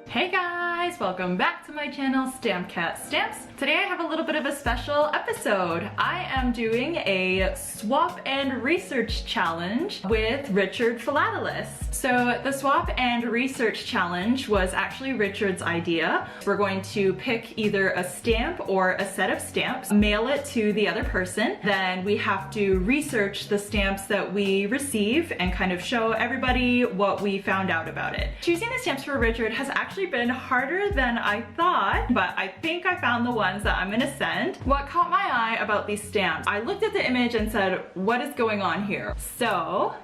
Hey guys, welcome back to my channel, Stamp Cat Stamps. Today I have a little bit of a special episode. I am doing a swap and research challenge with Richard Philatelist. So the swap and research challenge was actually Richard's idea. We're going to pick either a stamp or a set of stamps, mail it to the other person. Then we have to research the stamps that we receive and kind of show everybody what we found out about it. Choosing the stamps for Richard has actually been harder than I thought, but I think I found the ones that I'm gonna send. What caught my eye about these stamps, I looked at the image and said, what is going on here? So,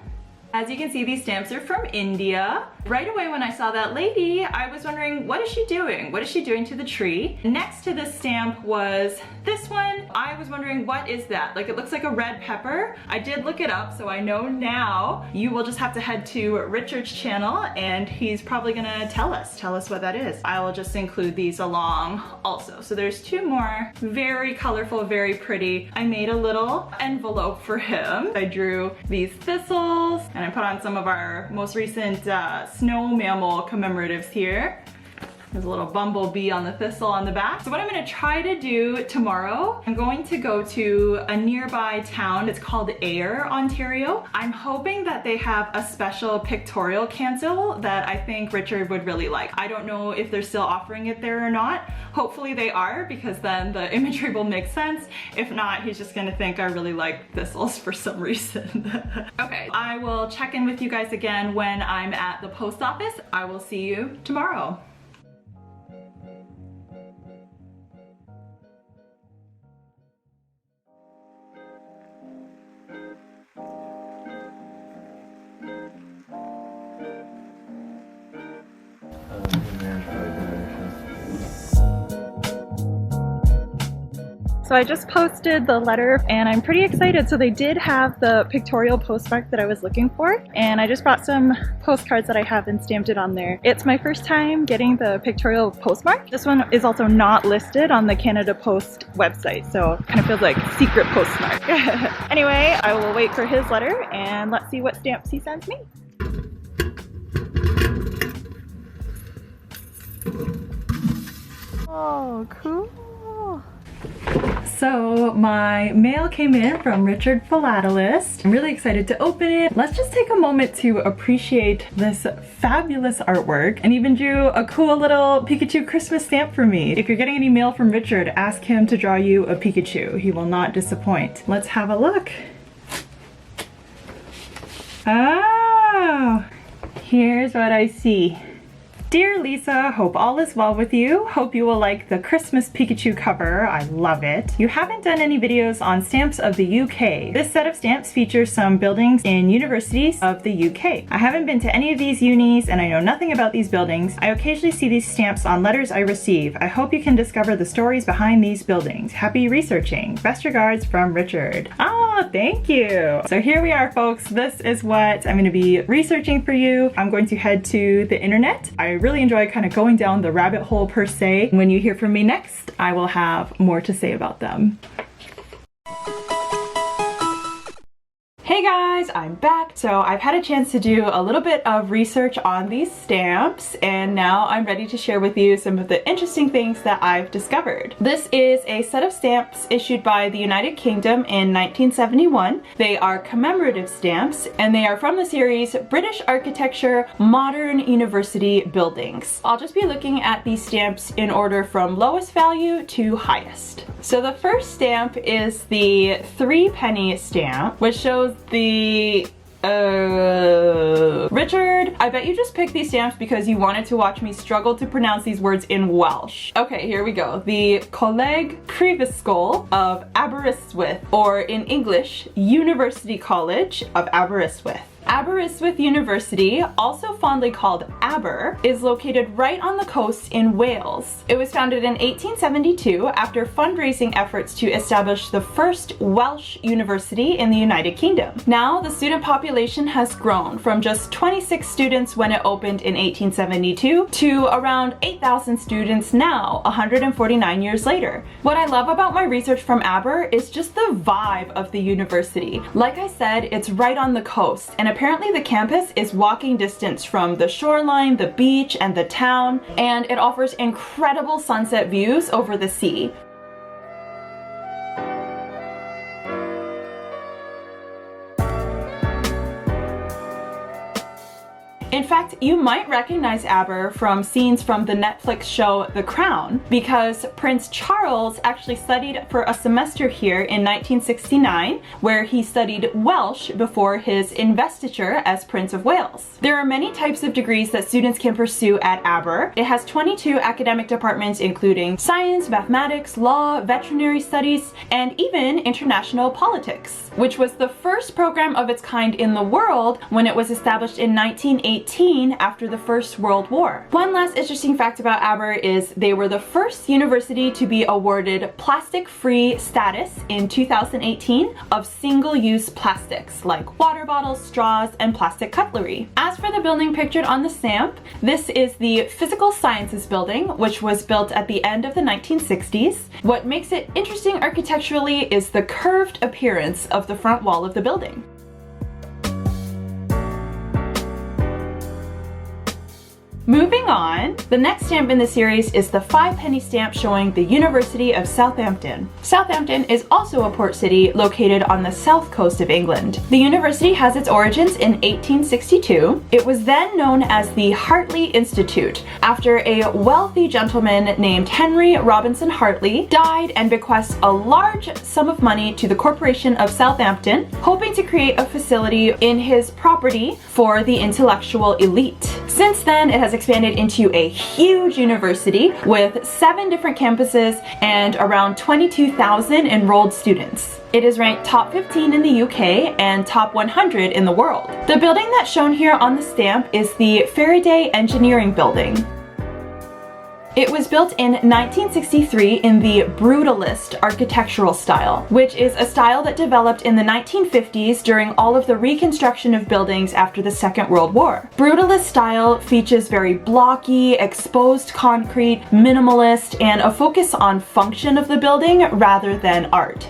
as you can see, these stamps are from India. Right away when I saw that lady, I was wondering, what is she doing? What is she doing to the tree? Next to this stamp was this one. I was wondering, what is that? Like, it looks like a red pepper. I did look it up, so I know now. You will just have to head to Richard's channel and he's probably gonna tell us what that is. I will just include these along also. So there's two more, very colorful, very pretty. I made a little envelope for him. I drew these thistles and I put on some of our most recent snow mammal commemoratives here. There's a little bumblebee on the thistle on the back. So what I'm gonna try to do tomorrow, I'm going to go to a nearby town. It's called Ayr, Ontario. I'm hoping that they have a special pictorial cancel that I think Richard would really like. I don't know if they're still offering it there or not. Hopefully they are, because then the imagery will make sense. If not, he's just gonna think I really like thistles for some reason. Okay, I will check in with you guys again when I'm at the post office. I will see you tomorrow. So I just posted the letter and I'm pretty excited. So they did have the pictorial postmark that I was looking for, and I just brought some postcards that I have and stamped it on there. It's my first time getting the pictorial postmark. This one is also not listed on the Canada Post website, so it kind of feels like secret postmark. Anyway, I will wait for his letter and let's see what stamps he sends me. Oh, cool. So my mail came in from Richard Philatelist. I'm really excited to open it. Let's just take a moment to appreciate this fabulous artwork, and even drew a cool little Pikachu Christmas stamp for me. If you're getting any mail from Richard, ask him to draw you a Pikachu. He will not disappoint. Let's have a look. Oh, here's what I see. Dear Lisa, hope all is well with you. Hope you will like the Christmas Pikachu cover. I love it. You haven't done any videos on stamps of the UK. This set of stamps features some buildings in universities of the UK. I haven't been to any of these unis and I know nothing about these buildings. I occasionally see these stamps on letters I receive. I hope you can discover the stories behind these buildings. Happy researching. Best regards from Richard. Oh, thank you. So here we are, folks. This is what I'm going to be researching for you. I'm going to head to the internet. I really enjoy kind of going down the rabbit hole per se. When you hear from me next, I will have more to say about them. Hey guys, I'm back. So I've had a chance to do a little bit of research on these stamps, and now I'm ready to share with you some of the interesting things that I've discovered. This is a set of stamps issued by the United Kingdom in 1971. They are commemorative stamps, and they are from the series British Architecture Modern University Buildings. I'll just be looking at these stamps in order from lowest value to highest. So the first stamp is the 3-penny stamp, which shows the Richard, I bet you just picked these stamps because you wanted to watch me struggle to pronounce these words in Welsh. Okay, here we go. The Coleg Prifysgol of Aberystwyth, or in English, University College of Aberystwyth. Aberystwyth University, also fondly called Aber, is located right on the coast in Wales. It was founded in 1872 after fundraising efforts to establish the first Welsh university in the United Kingdom. Now, the student population has grown from just 26 students when it opened in 1872 to around 8,000 students now, 149 years later. What I love about my research from Aber is just the vibe of the university. Like I said, it's right on the coast, and apparently the campus is walking distance from the shoreline, the beach, and the town, and it offers incredible sunset views over the sea. In fact, you might recognize Aber from scenes from the Netflix show The Crown, because Prince Charles actually studied for a semester here in 1969, where he studied Welsh before his investiture as Prince of Wales. There are many types of degrees that students can pursue at Aber. It has 22 academic departments including science, mathematics, law, veterinary studies, and even international politics, which was the first program of its kind in the world when it was established in 1918 after the First World War. One last interesting fact about Aber is they were the first university to be awarded plastic-free status in 2018 of single-use plastics like water bottles, straws, and plastic cutlery. As for the building pictured on the stamp, this is the Physical Sciences building, which was built at the end of the 1960s. What makes it interesting architecturally is the curved appearance of the front wall of the building. Moving on, the next stamp in the series is the 5-penny stamp showing the University of Southampton. Southampton is also a port city located on the south coast of England. The university has its origins in 1862. It was then known as the Hartley Institute, after a wealthy gentleman named Henry Robinson Hartley died and bequeathed a large sum of money to the Corporation of Southampton, hoping to create a facility in his property for the intellectual elite. Since then, it has expanded into a huge university with 7 different campuses and around 22,000 enrolled students. It is ranked top 15 in the UK and top 100 in the world. The building that's shown here on the stamp is the Faraday Engineering Building. It was built in 1963 in the Brutalist architectural style, which is a style that developed in the 1950s during all of the reconstruction of buildings after the Second World War. Brutalist style features very blocky, exposed concrete, minimalist, and a focus on function of the building rather than art.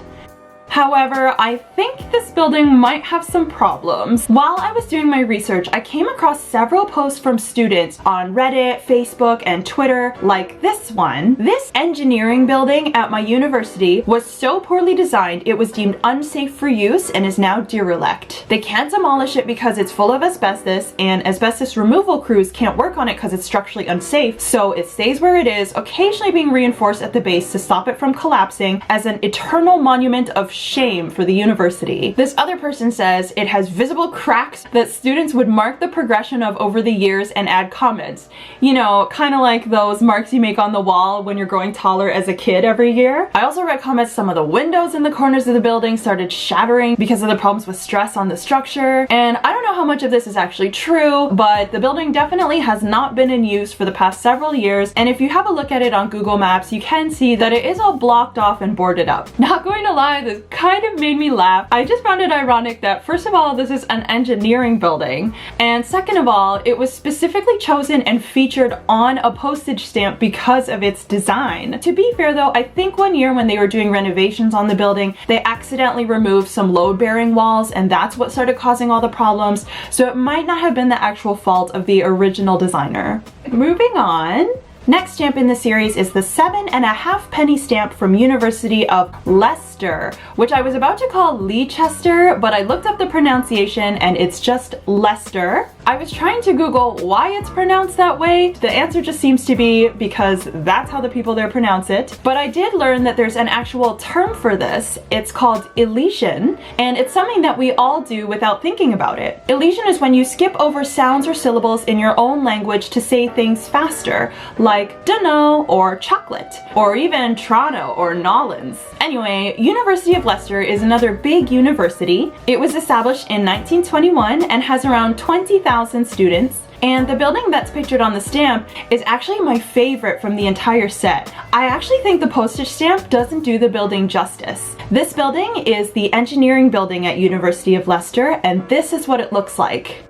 However, I think this building might have some problems. While I was doing my research, I came across several posts from students on Reddit, Facebook, and Twitter, like this one. This engineering building at my university was so poorly designed it was deemed unsafe for use and is now derelict. They can't demolish it because it's full of asbestos, and asbestos removal crews can't work on it because it's structurally unsafe, so it stays where it is, occasionally being reinforced at the base to stop it from collapsing as an eternal monument of shame for the university. This other person says it has visible cracks that students would mark the progression of over the years and add comments. You know, kind of like those marks you make on the wall when you're growing taller as a kid every year. I also read comments some of the windows in the corners of the building started shattering because of the problems with stress on the structure. And I don't know how much of this is actually true, but the building definitely has not been in use for the past several years. And if you have a look at it on Google Maps, you can see that it is all blocked off and boarded up. Not going to lie, this kind of made me laugh. I just found it ironic that first of all, this is an engineering building, and second of all, it was specifically chosen and featured on a postage stamp because of its design. To be fair though, I think one year when they were doing renovations on the building, they accidentally removed some load-bearing walls, and that's what started causing all the problems, so it might not have been the actual fault of the original designer. Moving on. Next stamp in the series is the 7.5-penny stamp from University of Leicester, which I was about to call Leicester, but I looked up the pronunciation and it's just Leicester. I was trying to Google why it's pronounced that way. The answer just seems to be because that's how the people there pronounce it. But I did learn that there's an actual term for this. It's called elision, and it's something that we all do without thinking about it. Elision is when you skip over sounds or syllables in your own language to say things faster, like like dunno or chocolate, or even Toronto or Nolans. Anyway, University of Leicester is another big university. It was established in 1921 and has around 20,000 students. And the building that's pictured on the stamp is actually my favorite from the entire set. I actually think the postage stamp doesn't do the building justice. This building is the engineering building at University of Leicester, and this is what it looks like.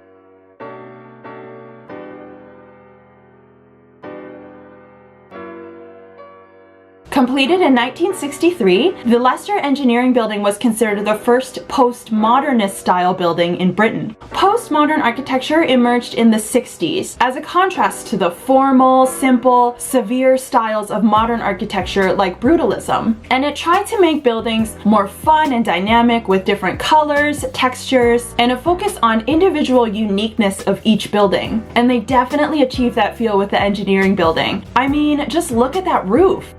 Completed in 1963, the Leicester Engineering Building was considered the first postmodernist style building in Britain. Postmodern architecture emerged in the 60s as a contrast to the formal, simple, severe styles of modern architecture like brutalism. And it tried to make buildings more fun and dynamic with different colors, textures, and a focus on individual uniqueness of each building. And they definitely achieved that feel with the engineering building. I mean, just look at that roof.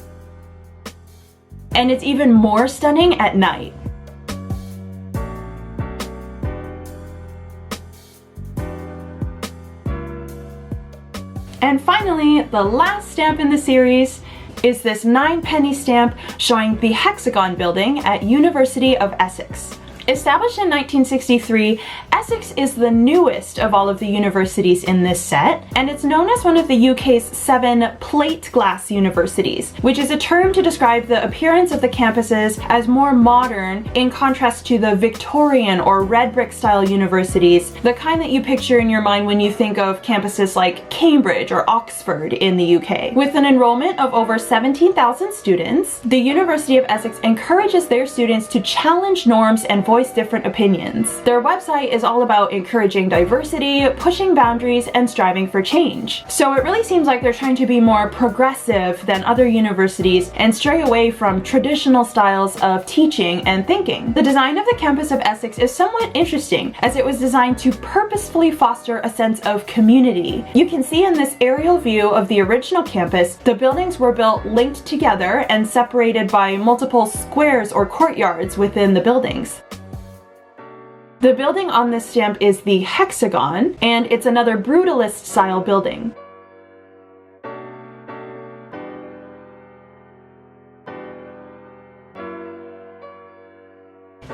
And it's even more stunning at night. And finally, the last stamp in the series is this 9-penny stamp showing the Hexagon building at University of Essex. Established in 1963, Essex is the newest of all of the universities in this set, and it's known as one of the UK's 7 plate glass universities, which is a term to describe the appearance of the campuses as more modern in contrast to the Victorian or red brick style universities, the kind that you picture in your mind when you think of campuses like Cambridge or Oxford in the UK. With an enrollment of over 17,000 students, the University of Essex encourages their students to challenge norms and voice different opinions. Their website is all about encouraging diversity, pushing boundaries, and striving for change. So it really seems like they're trying to be more progressive than other universities and stray away from traditional styles of teaching and thinking. The design of the campus of Essex is somewhat interesting, as it was designed to purposefully foster a sense of community. You can see in this aerial view of the original campus, the buildings were built linked together and separated by multiple squares or courtyards within the buildings. The building on this stamp is the Hexagon, and it's another brutalist style building.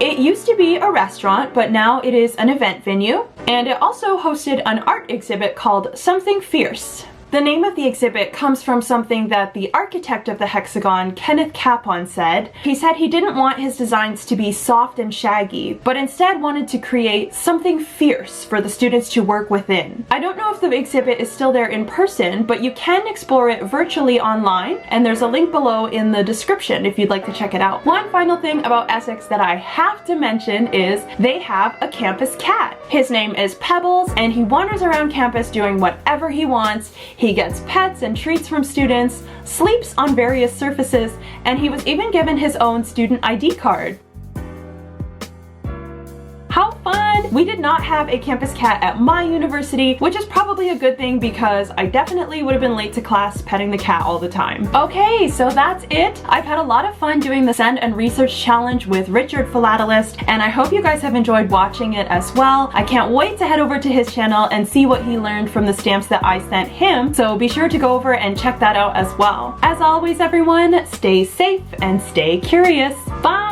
It used to be a restaurant, but now it is an event venue, and it also hosted an art exhibit called Something Fierce. The name of the exhibit comes from something that the architect of the Hexagon, Kenneth Capon, said. He said he didn't want his designs to be soft and shaggy, but instead wanted to create something fierce for the students to work within. I don't know if the exhibit is still there in person, but you can explore it virtually online, and there's a link below in the description if you'd like to check it out. One final thing about Essex that I have to mention is they have a campus cat. His name is Pebbles, and he wanders around campus doing whatever he wants. He gets pets and treats from students, sleeps on various surfaces, and he was even given his own student ID card. How fun! We did not have a campus cat at my university, which is probably a good thing because I definitely would have been late to class petting the cat all the time. Okay, so that's it. I've had a lot of fun doing the Send and Research Challenge with Richard Philatelist, and I hope you guys have enjoyed watching it as well. I can't wait to head over to his channel and see what he learned from the stamps that I sent him, so be sure to go over and check that out as well. As always, everyone, stay safe and stay curious. Bye!